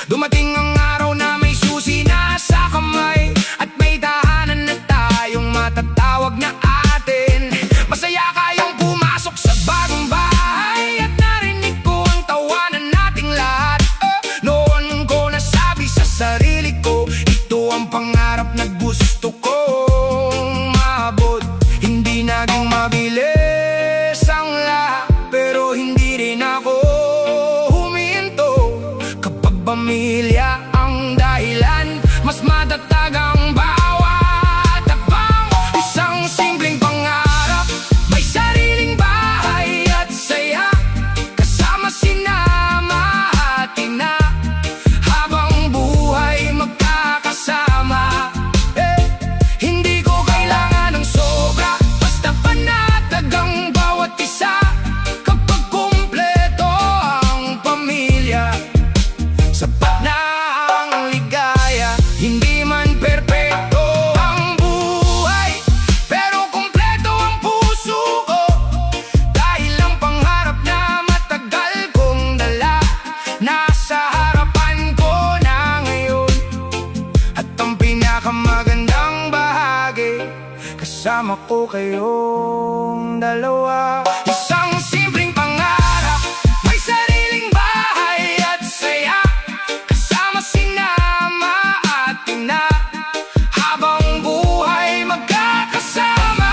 Dumating ang araw na may susi na sa kamay, at may tahanan na tayong matatawag na atin. Masaya kayong pumasok sa bagong bahay, at narinig ko ang tawanan nating lahat. Noon ko nasabi sa sarili ko, ito ang pangarap na gusto kong maabot. Hindi naging mabilis ang lahat, pero hindi rin ako huminto. Kapag pamilya ang dahilan, mas matatag ang bawat hakbang. Isang simpleng pangarap, may sariling bahay at saya, kasama sina ama at ina, habang buhay magkakasama. Hindi ko kailangan ng sobra, basta panatag ang bawat isa. Kapag kumpleto ang pamilya, sapat na ang ligaya. Hindi man perpekto ang buhay, pero kumpleto ang puso ko, dahil ang pangarap na matagal kong dala nasa harapan ko na ngayon. At ang pinakamagandang bahagi, kasama ko kayong dalawa. Isang simpleng pangarap, may sariling bahay at saya, kasama sina ama at ina, habang buhay magkakasama.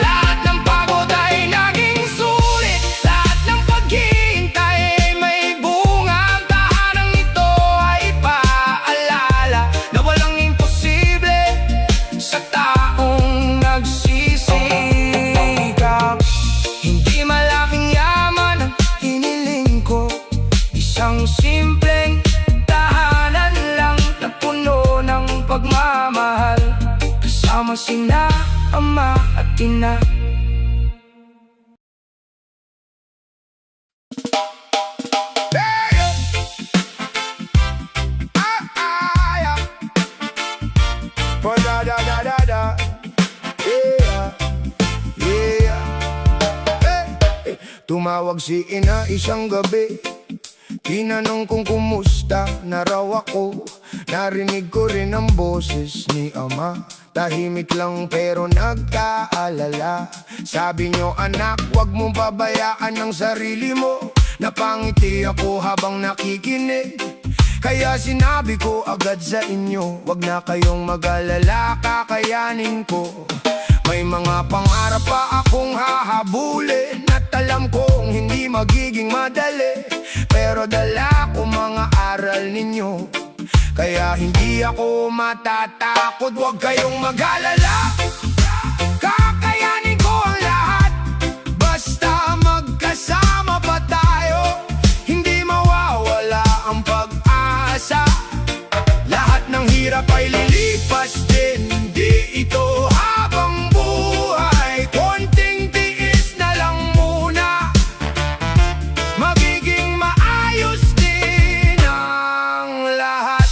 Lahat ng pagod ay naging sulit, lahat ng paghihintay ay may bunga. Ang tahanang ito ay paalala na walang imposible sa taong nagsisikap. Hindi malaking yaman ang hiniling ko, isang simpleng tahanan lang na puno ng pagmamahal, kasama sina ama at ina. Tumawag si ina isang gabi, tinanong kung kumusta na raw ako. Narinig ko rin ang boses ni ama, tahimik lang pero nagkaalala. Sabi niyo, anak, wag mong pabayaan ang sarili mo. Napangiti ako habang nakikinig, kaya sinabi ko agad sa inyo, wag na kayong mag-alala, kakayanin ko. May mga pangarap pa akong hahabulin at alam kong hindi magiging madali, pero dala ko mga aral ninyo, kaya hindi ako matatakot. Huwag kayong mag-alala, kakayanin ko ang lahat. Basta magkasama pa tayo, hindi mawawala ang pag-asa. Lahat ng hirap ay lilipas din, hindi ito habang buhay. Konting tiis na lang muna, magiging maayos din ang lahat.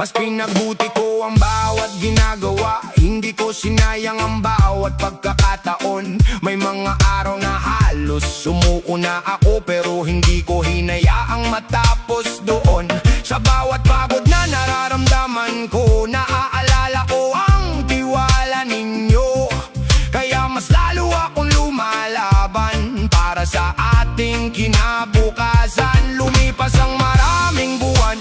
Mas pinagbuti ko ang bawat ginagawa, hindi ko sinayang ang bawat pagkakataon. May mga araw na halos sumuuna ako, pero hindi ko hinayaang matapos doon. Sa bawat pagod na nararamdaman ko, naaalala ko ang tiwala ninyo, kaya mas lalo akong lumalaban para sa ating kinabukasan. Lumipas ang maraming buwan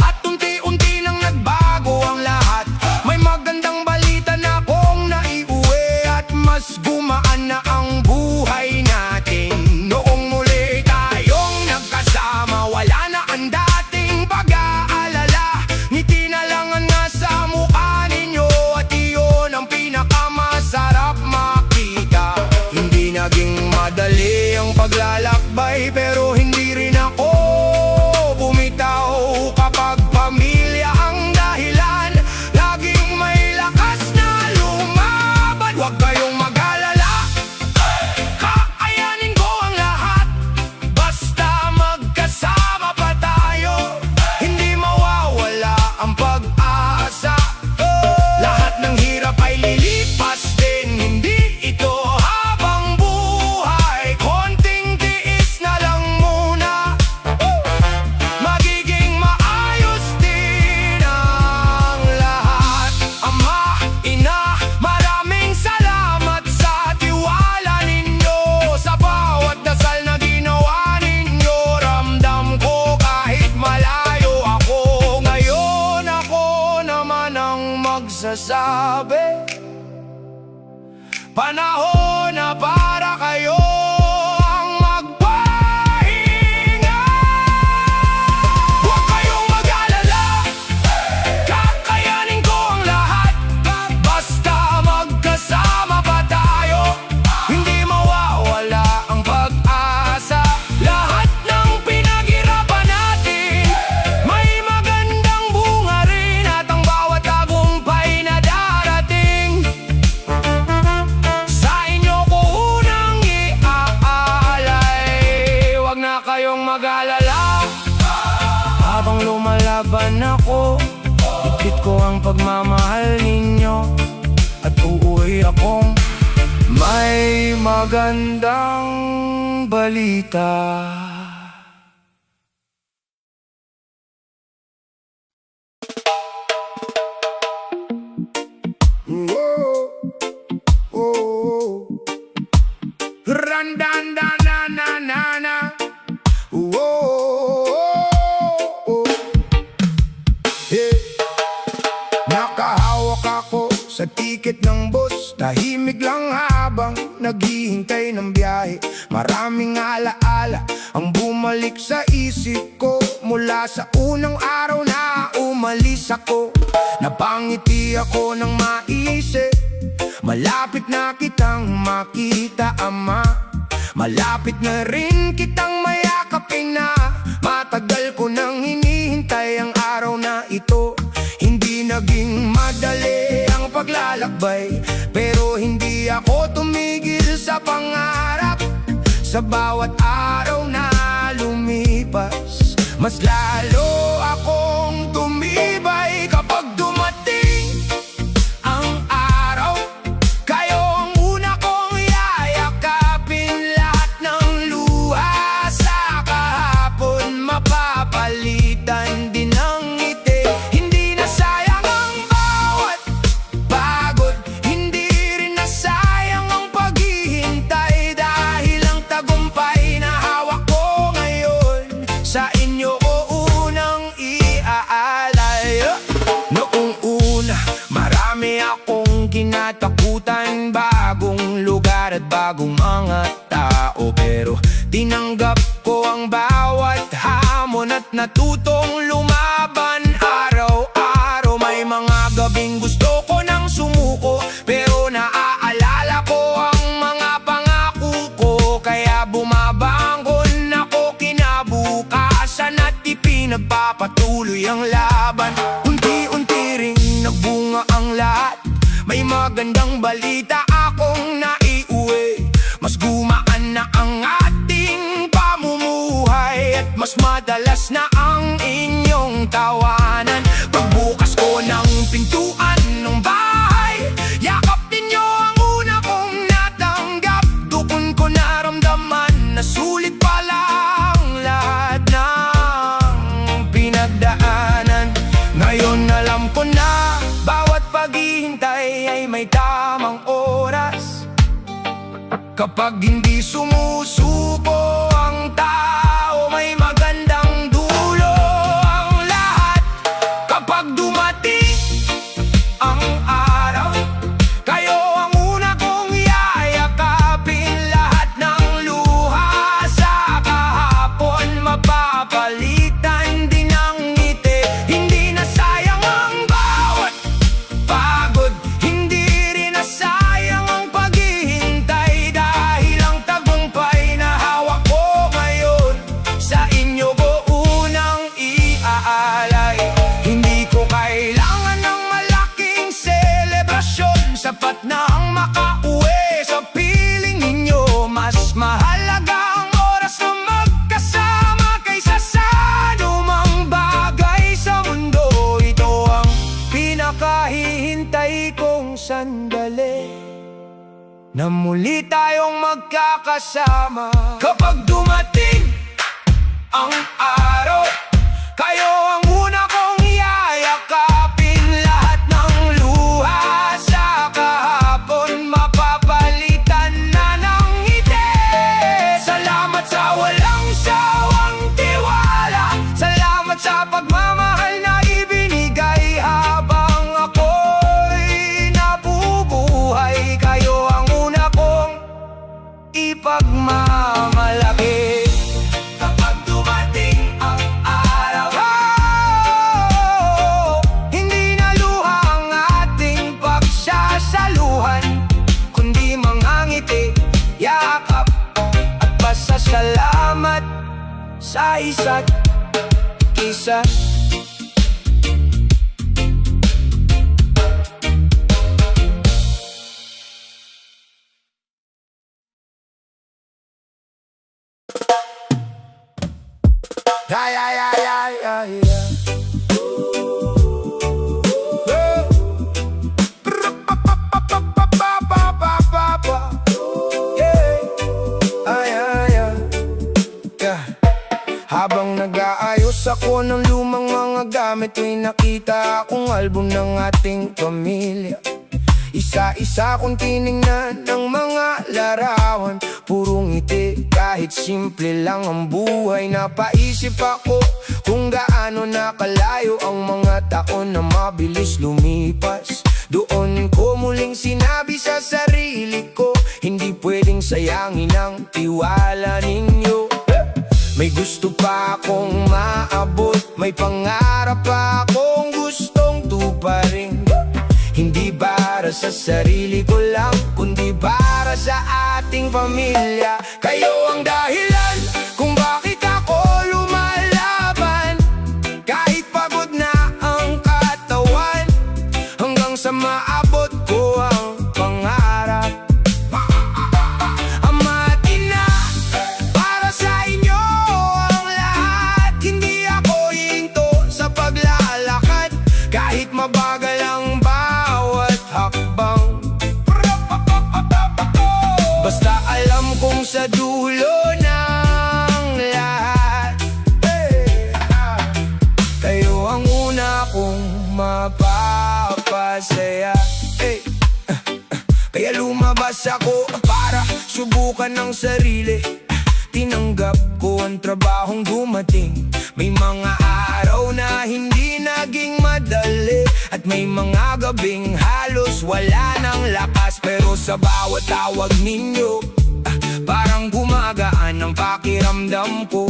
at unti-unti nang nagbago ang lahat. May magandang balita na akong naiuwi at mas gumaan na ang buhay natin. Noong muli tayong nagkasama, wala na ang dating pag-aalala. Ngiti na lang ang nasa mukha ninyo, at iyon ang pinakamasarap makita. Hindi naging madali ang paglalakbay, pero hindi rin ako bumitaw. Kapag pamilya ang dahilan, laging may lakas na lumaban. Huwag kayong mag-alala, kakayanin ko ang lahat. Basta magkasama pa tayo, hindi mawawala ang pag-asa. Lahat ng hirap ay lilipas din, hindi ito habang buhay. Konting tiis na lang muna, magiging maayos din ang lahat. Ama, Ina, maraming salamat sa tiwala ninyo. Sa bawat dasal na ginawa ninyo, ramdam ko kahit malayo ako. Ngayon ako naman ang magsasabi, panahon na para kayo ang magpahinga. Huwag kayong mag-alala, kakayanin ko ang lahat. Basta magkasama pa tayo, hindi mawawala ang pag-asa. Lahat ng pinaghirapan natin, may magandang bunga rin, at ang bawat tagumpay na darating, sa inyo ko unang iaalay. Huwag na kayong mag-alala, habang lumalaban ako, higpit ko ang pagmamahal ninyo, at uuwi akong may magandang balita. Randan-dan-na-na-na-na. Nakahawak ako sa tiket ng bus, tahimik lang habang naghihintay ng biyahe. Maraming alaala ang bumalik sa isip ko, mula sa unang araw na umalis ako. Napangiti ako nang maisip, malapit na kitang makita, Ama. Malapit na rin kitang mayakapin na. Matagal ko nang hinihintay ang araw na ito. Hindi naging madali ang paglalakbay, pero hindi ako tumigil sa pangarap. Sa bawat araw na lumipas, mas lalo akong tumibay. Kapag dumating ang araw, kayo ang una kong yayakapin. Lahat ng luha sa kahapon mapapalitan din ng ngiti. Hindi na sayang ang bawat pagod, hindi rin na sayang ang paghihintay, dahil ang tagumpay na hawak ko ngayon, sa inyo ko unang natutong lumaban araw-araw. May mga gabing gusto ko nang sumuko, pero naaalala ko ang mga pangako ko. Kaya bumabangon ako kinabukasan at ipinagpapatuloy ang laban. Unti-unti ring nagbunga ang lahat, may magandang balita akong naiuwi. Mas gumaan na ang ating pamumuhay at mas madalas na ang inyong tawanan. Pagbukas ko ng pintuan ng bahay, yakap ninyo ang una kong natanggap. Doon ko naramdaman na sulit pala ang lahat ng pinagdaanan. Ngayon alam ko na bawat paghihintay ay may tamang oras. Kapag hindi sumusuko ang tao, may magandang dulo ang lahat. Kapag dumating ang araw, kayo ang una kong yayakapin. Lahat ng luha sa kahapon mapapalitan din ng ngiti. Hindi na sayang ang bawat pagod, hindi rin na sayang ang paghihintay. Dahil ang tagumpay na hawak ko ngayon, sa inyo ko unang iaalay. Hindi ko kailangan ng malaking selebrasyon, sapat na ang makauwi sa piling ninyo. Mas mahalaga ang oras na magkasama kaysa sa anumang bagay sa mundo. Ito ang pinakahihintay kong sandali, na muli tayong magkakasama. Kapag dumating ang araw, kayo ang una kong yayakapin. Lahat ng luha sa kahapon mapapalitan na ng ngiti. Salamat sa walang sawang tiwala, salamat sa pagmamahal na ibinigay habang ako'y nabubuhay. Kayo ang una kong ipagmamalaki. Kapag dumating ang araw, hindi na luha ang ating pagsasaluhan, kundi mga ngiti, yakap at pasasalamat sa isa't isa. Yeah, yeah, yeah, yeah, yeah, yeah. Habang nag-aayos ako ng lumang mga gamit, may nakita akong album ng ating pamilya. Isa-isa kong tiningnan ng mga larawan, puro ngiti, kahit simple lang ang buhay. Napaisip ako kung gaano nakalayo ang mga taon na mabilis lumipas. Doon ko muling sinabi sa sarili ko, hindi pwedeng sayangin ang tiwala ninyo. May gusto pa akong maabot, may pangarap pa akong gustong tuparin. Hindi para sa sarili ko lang, kundi para sa ating pamilya. Kayo ang dahilan kung bakit ako lumalaban, kahit pagod na ang katawan, hanggang sa maabot ko ang pangarap. Amati na para sa inyo ang lahat. Hindi ako hinto sa paglalakad, kahit mabagal ang bawat hakbang. Basta alam kong sa dulo ng lahat, kayo ang una kong mapapasaya. Kaya lumabas ako para subukan ng sarili. Tinanggap ko ang trabahong dumating. May mga araw na hindi naging madali, at may mga gabing halos wala ng lakas. Pero sa bawat tawag ninyo, parang gumagaan ang pakiramdam ko.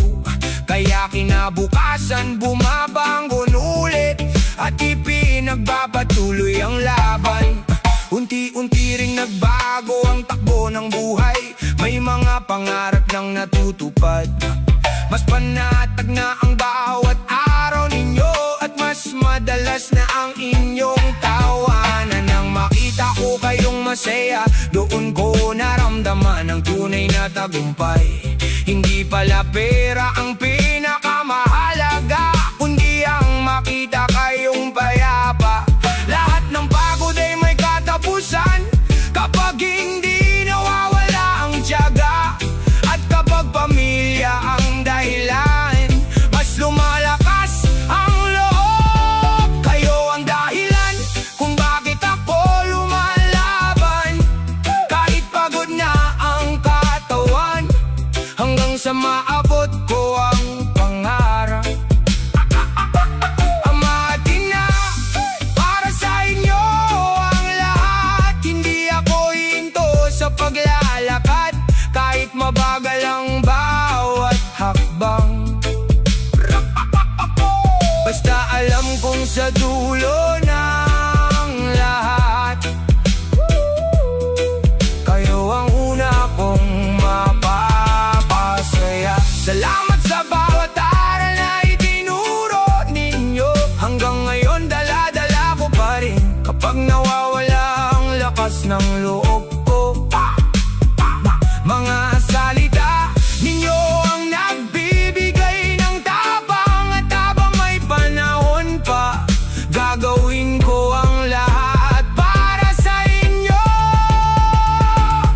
Kaya kinabukasan bumabangon ulit at ipinagbabatuloy ang laban. Unti-unti ring nagbago ang takbo ng buhay, may mga pangarap nang natutupad. Mas panatag na ang bawat araw ninyo at mas madalas na ang inyong tawanan. Nang makita ko kayong masaya, doon ko naramdaman ang tunay na tagumpay. Hindi pala pera ang pinakamahalaga, kundi ang makita kayong payapa. Lahat ng pagod ay may katapusan kapag hindi nawawala ang tiyaga. At kapag pamilya ang dahilan, mas lumalakas ang loob. Kayo ang dahilan kung bakit ako lumalaban. Kahit pagod na ang katawan, hanggang sa maabot ko ang pangarap. Amatin na para sa inyo ang lahat. Hindi ako hinto sa paglalakad, kahit mabagal ang bawat hakbang. Basta alam kong sa dulo ng lahat, kayo ang una kong mapapasaya. Salamat sa bawat aral na itinuro ninyo. Hanggang ngayon dala-dala ko pa rin kapag nawawala ang lakas ng loob ko. Mga salita ninyo ang nagbibigay ng tapang, at habang may panahon pa, gagawin ko ang lahat para sa inyo.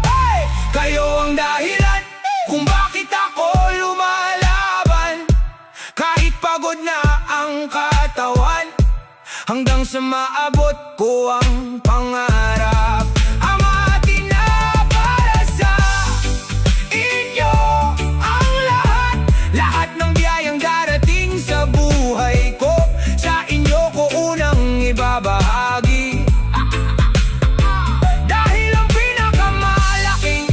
Hey! Kayo ang dahilan kung bakit ako lumalaban. Kahit pagod na ang katawan, hanggang sa maabot ko ang pangarap. Amatin na para sa inyo ang lahat. Lahat ng biyayang darating sa buhay ko, sa inyo ko unang ibabahagi. Dahil ang pinakamalaking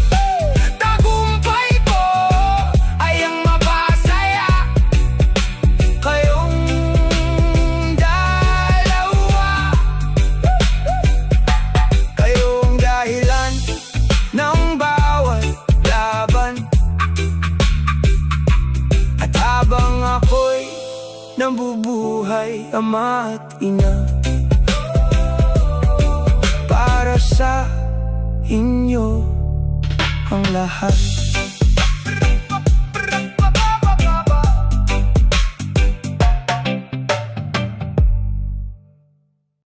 tagumpay ko ay ang mapasaya kayong dalawa. Kayo ang dahilan ng bawat laban. At habang ako'y nabubuhay, ama at ina, para sa inyo ang lahat.